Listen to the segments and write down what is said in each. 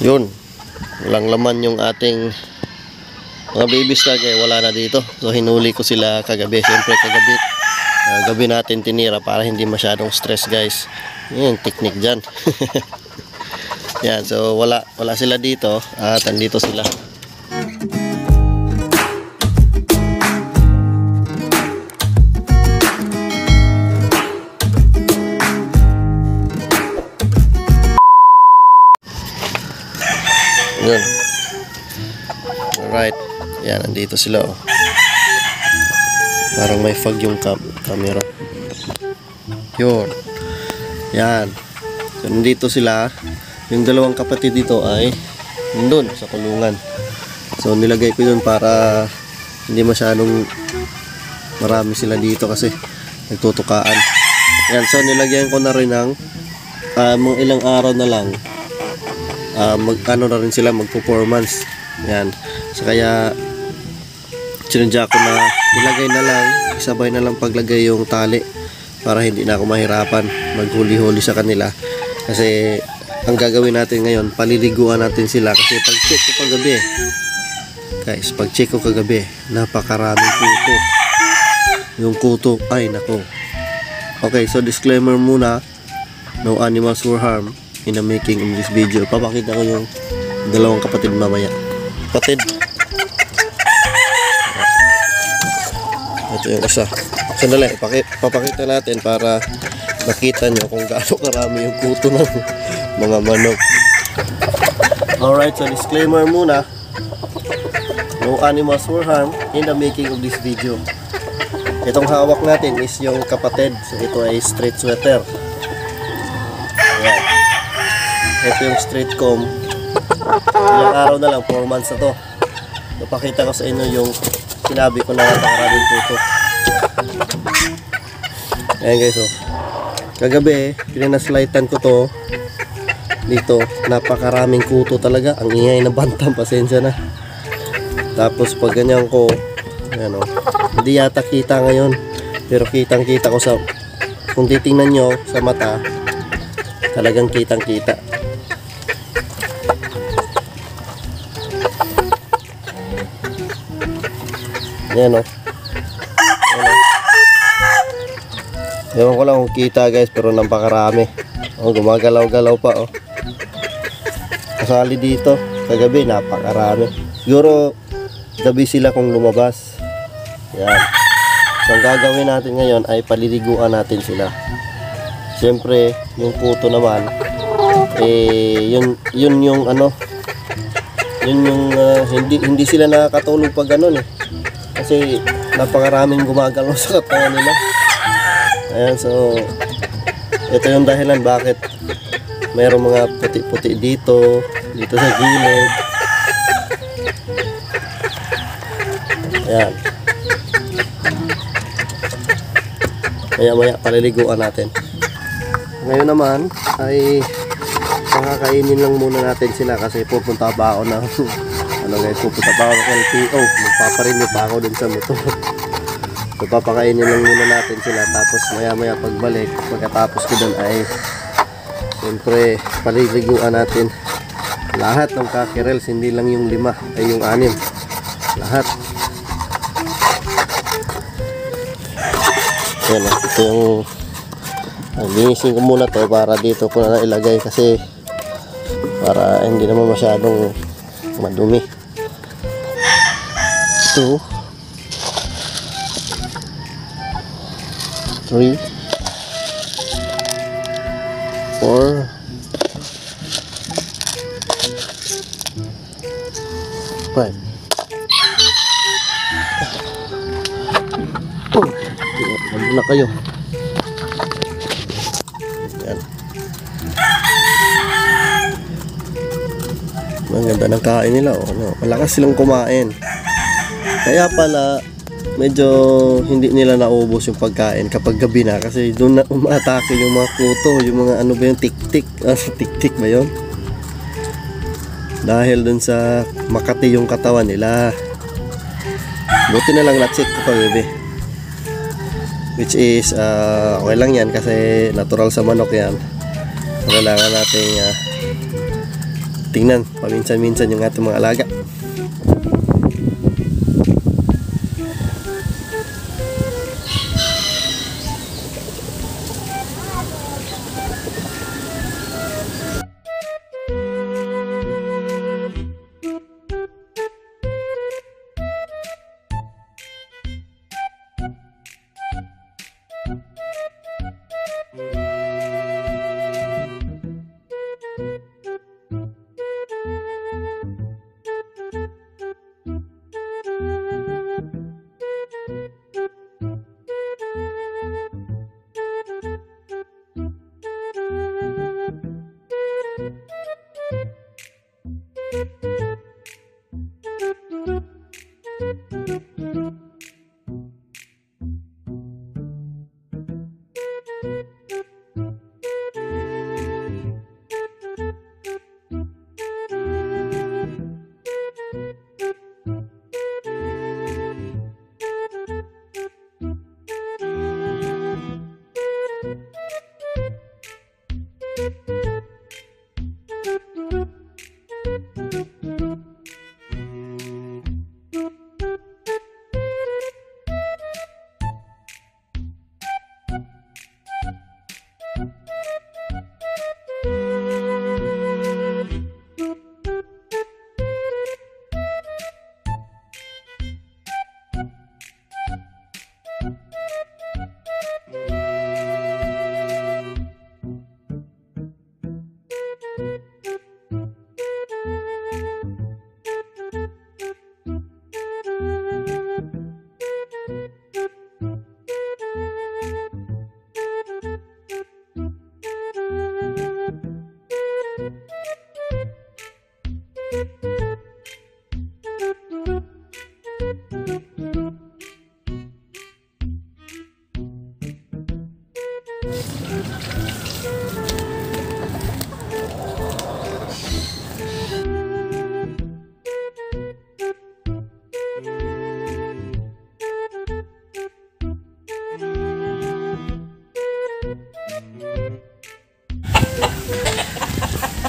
Yun, walang laman yung ating mga baby stag, wala na dito. So hinuli ko sila kagabi. Siyempre kagabi gabi natin tinira para hindi masyadong stress, guys. Yan technique dyan. Yan, so wala sila dito at andito sila. Yun. Alright. Yan, andito sila, oh. Parang may fog yung camera. Yun. Yan. So, nandito sila. Yung dalawang kapatid dito ay nandun sa kulungan. So, nilagay ko yun para hindi masyadong marami sila dito kasi nagtutukaan. Yan. So, nilagyan ko na rin ng mga ilang araw na lang. Ano na rin sila, mag-performance. Yan. So kaya sinadya ko na ilagay na lang, isabay na lang paglagay yung tali para hindi na ako mahirapan maghuli-huli sa kanila. Kasi ang gagawin natin ngayon, paliliguan natin sila kasi pag-check ko kagabi, guys, pag-check ko kagabi, napakaraming kuto. Yung kuto, ay nako. Okay, so disclaimer muna, no animals were harmed in the making of this video. Papakita ko yung dalawang kapatid mamaya. Kapatid, ito yung isa. Sandali, papakita natin para makita nyo kung gaano karami yung kuto ng mga manok. Alright, so disclaimer muna, no animals were harmed in the making of this video. Itong hawak natin is yung kapatid. So ito ay straight sweater. Ayan. Ito yung straight comb. Ilang araw na lang, 4 months na to. Napakita ko sa inyo yung sinabi ko na napakaraming kuto. Ayan, guys, oh. Kagabi, pinanaslightan ko to dito. Napakaraming kuto talaga. Ang ingay na bantang, pasensya na. Tapos pag ganyan ko, ayan, oh, hindi yata kita ngayon, pero kitang kita ko sa, kung titingnan nyo sa mata, talagang kitang kita. Ayan, oh. Ayan, oh. Ewan ko lang kung kita, guys, pero napakarami. Oh, gumagalaw-galaw pa, oh. Kasali dito kagabi, napakarami. Siguro gabi sila kung lumabas. Yan. So ang gagawin natin ngayon ay paliliguan natin sila. Siyempre yung kuto naman yun yung ano, yun yung hindi sila nakakatulog pag ganun, kasi napakaraming gumagalaw sa katawan nila. Ayan, so ito yung dahilan bakit mayroong mga puti-puti dito sa gilid. Ayan. Maya paliliguan natin. Ngayon naman ay pakakainin lang muna natin sila kasi pupunta pa ako ng ano, guys, pupunta pa ako ng LTO. Magpaparinig pa ako dun sa motor. So papakainin lang muna natin sila, tapos maya pagbalik, pagkatapos ko dun ay siyempre paliliguan natin lahat ng cockerels, hindi lang yung 5 ay yung 6, lahat. Yan, ito yung linisin ko muna to para dito ko na ilagay kasi para hindi naman masyadong madumi. 2 3 4 5. Wala na kayo. Yan. Ang ganda ng kain nila, oh, no? Malakas silang kumain. Kaya pala medyo hindi nila naubos yung pagkain kapag gabi na, kasi doon na umatake yung mga kuto, yung mga ano ba yung tik-tik, tik-tik ba yun? Dahil dun sa makati yung katawan nila. Buti na lang na-check ko kagabi, which is okay lang yan, kasi kasi natural sa manok yan. Kailangan natin tingnan paminsan-minsan yung ating mga alaga.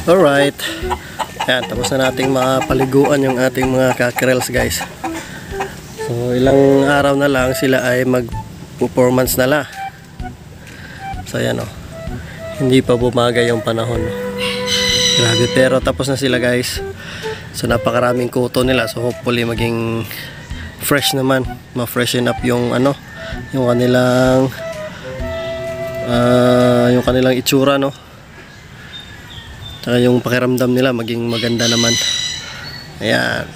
Alright, yan, tapos na nating mapaliguan yung ating mga cockerels, guys. So ilang araw na lang sila ay mag-performance na la. So yan, hindi pa bumagay yung panahon, grabe, pero tapos na sila, guys. So napakaraming kuto nila, so hopefully maging fresh naman, ma-freshen up yung yung kanilang itsura, Tsaka yung pakiramdam nila maging maganda naman. Ayan.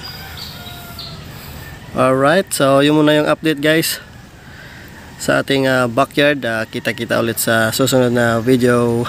Alright, so yun muna yung update, guys, sa ating backyard. Kita-kita ulit sa susunod na video.